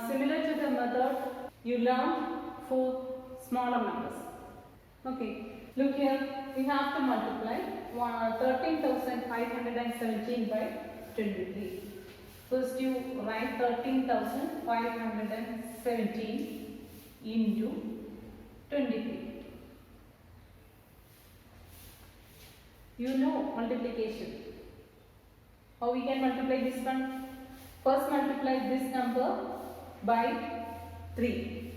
similar to the method you learned for smaller numbers. Okay, look here, we have to multiply 13,517 by 23. First you write 13,517 into 23. You know multiplication. How we can multiply this one? First multiply this number by 3.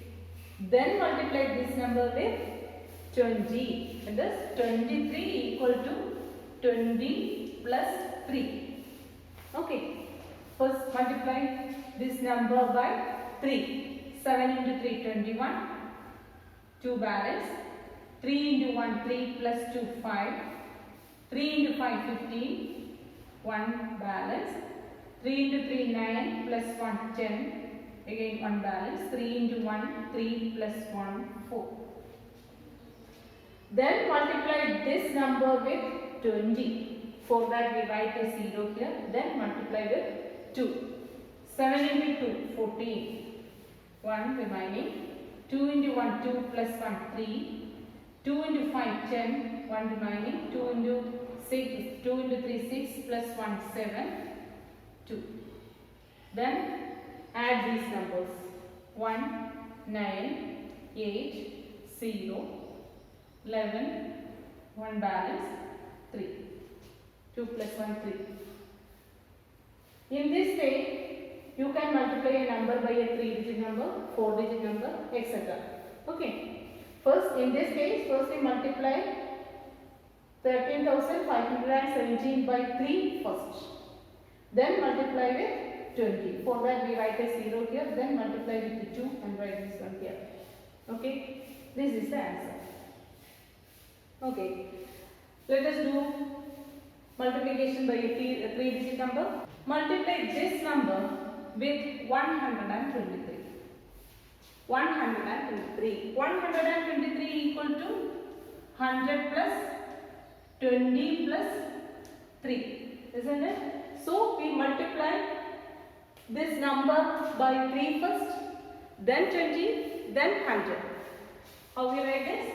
Then multiply this number with 20. And thus 23 equal to 20 plus 3. Okay. First multiply this number by 3. 7 into 3, 21. 2 balance. 3 into 1, 3 plus 2, 5. 3 into 5, 15. 1 balance. 3 into 3, 9 plus 1, 10. Again 1 balance. 3 into 1, 3 plus 1, 4. Then multiply this number with 20. For that we write a 0 here. Then multiply with 2. 7 into 2, 14. 1 remaining. 2 into 1, 2 plus 1, 3. 2 into 5, 10. 1 remaining. 2 into 6, 2 into 3, 6 plus 1, 7. 2. Then add these numbers. 1, 9, 8, 0, 11, 1 balance, 3. 2 plus 1, 3. In this way, you can multiply a number by a 3-digit number, 4-digit number, etc. Okay. First, in this case, first we multiply 13,517 by 3 first. Then multiply with 20. For that we write a 0 here. Then multiply with the 2 and write this one here. Okay. This is the answer. Okay. Let us do multiplication by a 3-digit number. Multiply this number with 123. 123. 123 equal to 100 plus 20 plus 3. Isn't it? So we multiply this number by 3 first, then 20, then 100. How we write this?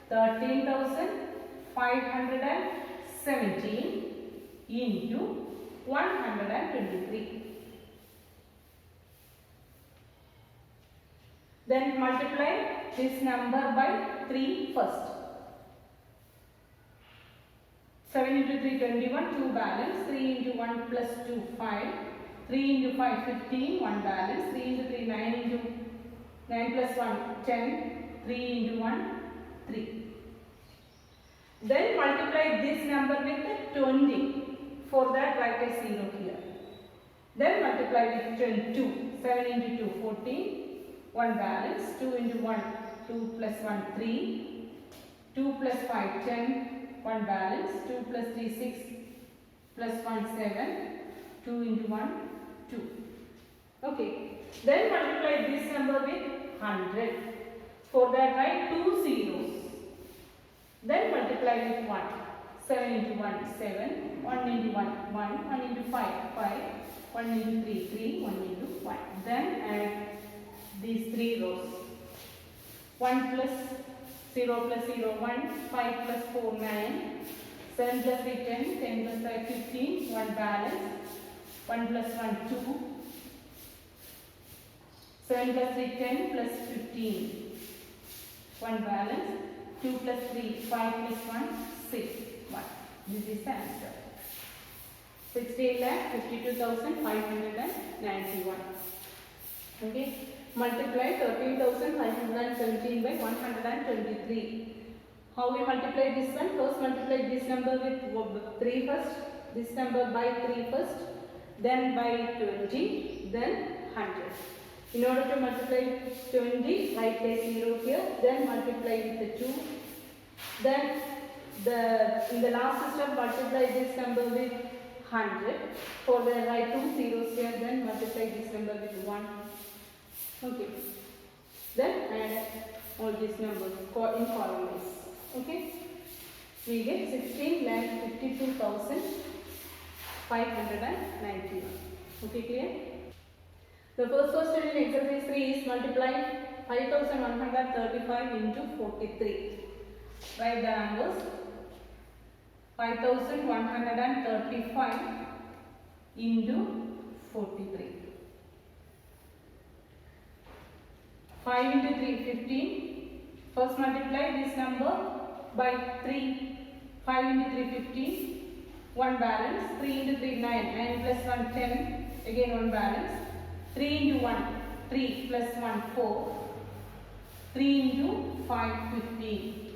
13,517 into 123. Then multiply this number by 3 first. 7 into 3, 21, 2 balance. 3 into 1 plus 2, 5. 3 into 5, 15, 1 balance. 3 into 3, 9 into 9 plus 1, 10. 3 into 1, 3. Then multiply this number with 20. For that write a 0 here. Then multiply with 22. 7 into 2, 14. 1 balance. 2 into 1, 2 plus 1, 3. 2 plus 5, 10. 1 balance. 2 plus 3, 6 plus 1, 7. 2 into 1, 2. Okay. Then multiply this number with 100. For that write 2 zeros. Then multiply with 1. 7 into 1, 7. 1 into 1, 1. 1 into 5, 5. 1 into 3, 3. 1 into 1. Then add these 3 rows. 1 plus 0 plus 0, 1. 5 plus 4, 9. 7 plus 3, 10. 10 plus 5, 15. 1 balance. 1 plus 1, 2. 7 plus 3, 10 plus 15. 1 balance. 2 plus 3, 5 plus 1, 6. 1. This is the answer. 16,52,591. Okay. Multiply 13,517 by 123. How we multiply this one? First multiply this number with 3 first. This number by 3 first. Then by 20. Then 100. In order to multiply 20, write a 0 here. Then multiply with the 2. Then in the last step, multiply this number with 100. For the write 2 zeros here. Then multiply this number with 1. Okay. Then add all these numbers in column wise. Okay. We get 16,52,591. Okay, clear? The first question in exercise 3 is multiply 5135 into 43. Write the numbers. 5135 into 43. 5 into 3, 15. First multiply this number by 3. 5 into 3, 15. 1 balance. 3 into 3, 9. 9 plus 1, 10. Again 1 balance. 3 into 1, 3 plus 1, 4. 3 into 5, 15.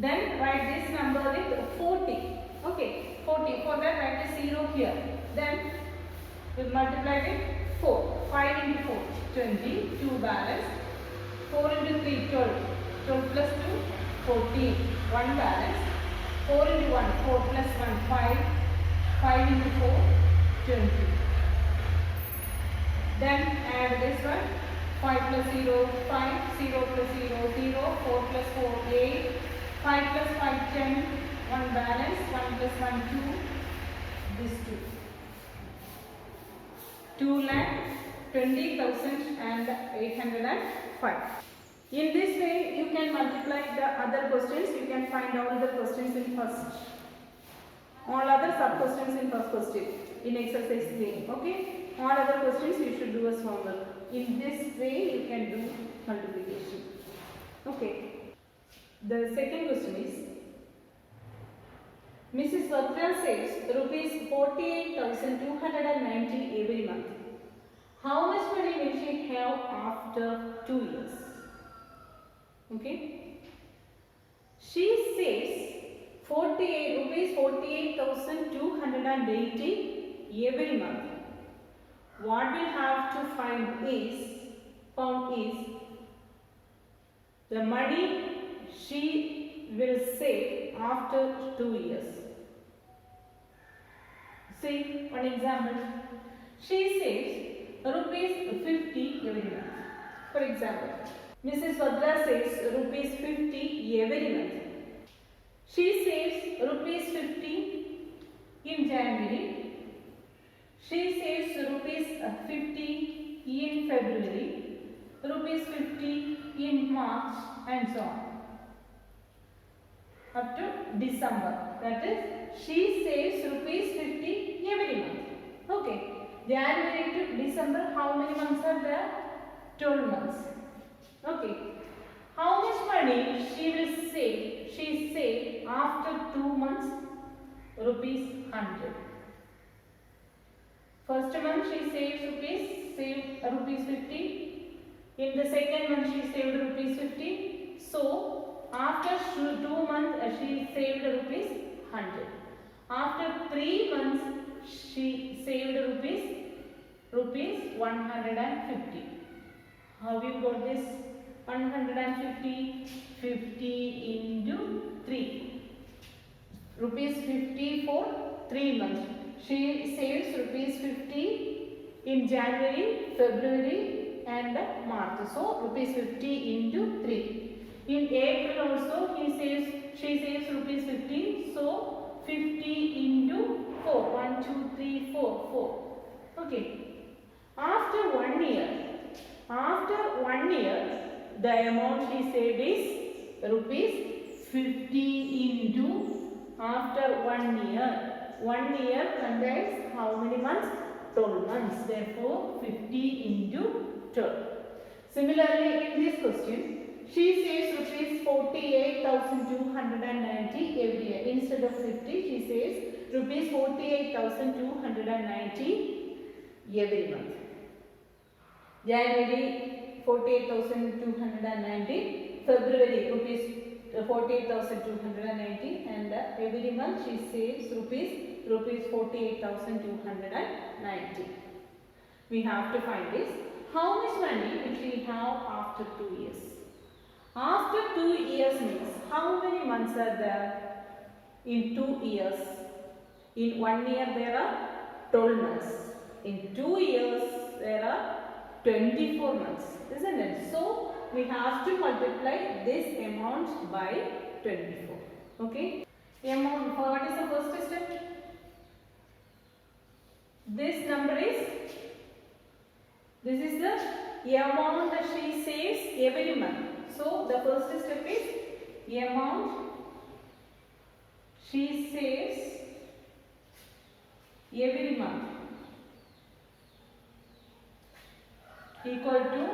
Then write this number with 40. Okay, 40. For that write a 0 here. Then we multiply with 4. 5 into 4, 20. 2 balance. 4 into 3, 12. 12 plus 2, 14. 1 balance. 4 into 1, 4 plus 1, 5. 5 into 4, 20. Then add this one. 5 plus 0, 5. 0 plus 0, 0. 4 plus 4, 8. 5 plus 5, 10. 1 balance. 1 plus 1, 2. This 2. 2,20,805. In this way, you can multiply the other questions. You can find all the questions in first. All other sub questions in first question in exercise 3. Okay. All other questions you should do as homework. In this way, you can do multiplication. Okay. The second question is, Mrs. Vatra saves rupees 48,290 every month. How much money will she have after 2 years? Okay. She saves rupees 48,280 every month. What we have to find is the money she will save after 2 years. See one example. She saves rupees 50 every month. For example, Mrs. Vadra saves rupees 50 every month. She saves rupees 50 in January. She saves rupees 50 in February, rupees 50 in March, and so on. Up to December. That is, she saves rupees 50 every month. Okay. January to December, how many months are there? 12 months. Okay. How much money she will save? She saved after 2 months, rupees 100. First month she saves rupees 50. In the second month she saved rupees 50. So after 2 months she saved rupees 100. After 3 months she saved rupees 150. How you got this? 150, 50 into 3. Rupees 50 for 3 months. She saves rupees 50 in January, February and March. So rupees 50 into 3. In April also she saves rupees 50. So 50 into 4. 1, 2, 3, 4. 4. Okay. After 1 year, the amount she saved is rupees 50 into after 1 year. 1 year contains how many months? 12 months. Therefore, 50 into 12. Similarly, in this question, she saves rupees 48,290 every year. Instead of 50, she saves rupees 48,290 every month. January 48,290, February rupees 48,290, and every month she saves rupees 48,290. We have to find this. How much money will she have after 2 years? After 2 years means how many months are there in 2 years? In 1 year there are 12 months. In 2 years there are 24 months, isn't it? So we have to multiply this amount by 24. Okay. Amount, what is the first step? This number is amount that she saves every month. So the first step is amount she saves every month equal to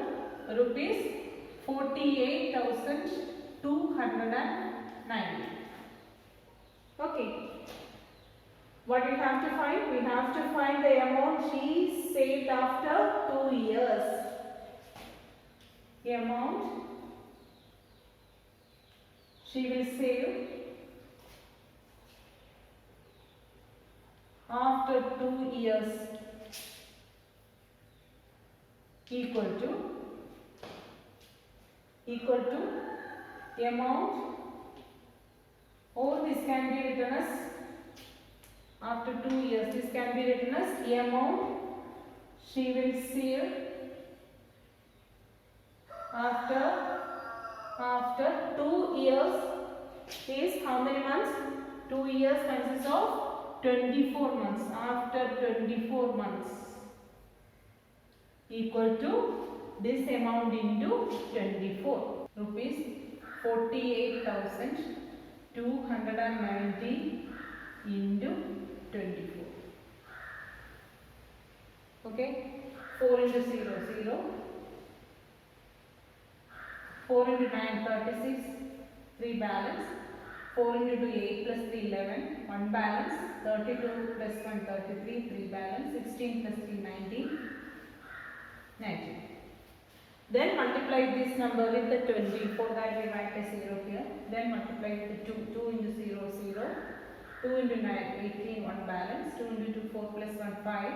rupees 48,290. Okay. What we have to find? We have to find the amount she saved after 2 years. Amount she will save after 2 years equal to amount, or this can be written as after 2 years, this can be written as amount she will save after 2 years is how many months? 2 years consists of 24 months. After 24 months equal to this amount into 24, rupees 48,290 into 24. Okay, 4 into 0, 0. 4 into 9, 36, 3 balance. 4 into 2, 8 plus 3, 11, 1 balance. 32 plus 1, 33, 3 balance. 16 plus 3, 19, 19. Then multiply this number with the 20. For that we write a 0 here. Then multiply with the 2. 2 into 0, 0. 2 into 9, 18, 1 balance. 2 into 2, 4 plus 1, 5.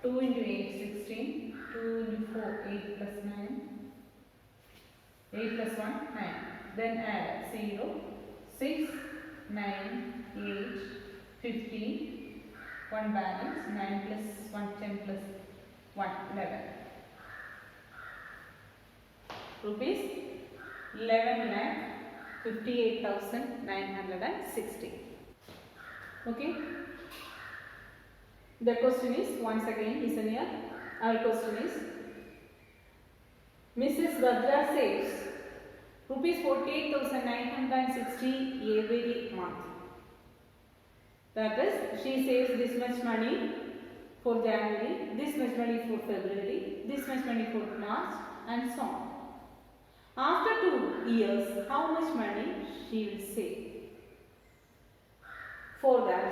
2 into 8, 16. 2 into 4, 8 plus 9. 8 plus 1, 9. Then add 0, 6, 9, 8, 15. 1 balance. 9 plus 1, 10 plus 1, 11. Rupees 11,58,960. Okay. The question is, once again, listen here. Our question is, Mrs. Badra saves rupees 48,960 every month. That is, she saves this much money for January, this much money for February, this much money for March, and so on. After 2 years, how much money she will save? For that,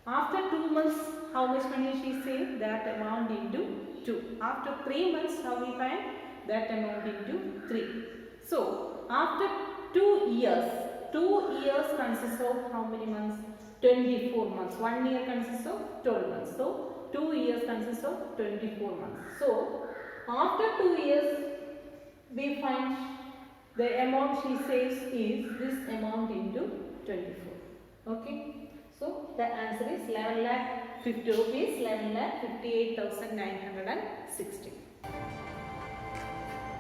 after 2 months, how much money she saved? That amount into 2. After 3 months, how we find? That amount into 3. So, after 2 years, 2 years consists of how many months? 24 months. 1 year consists of 12 months. So, 2 years consists of 24 months. So, after 2 years, we find the amount she saves is this amount into 24. Okay. So, the answer is 11,50,000 rupees, 11,58,960.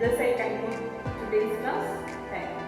Thus I conclude today's class. Thank you.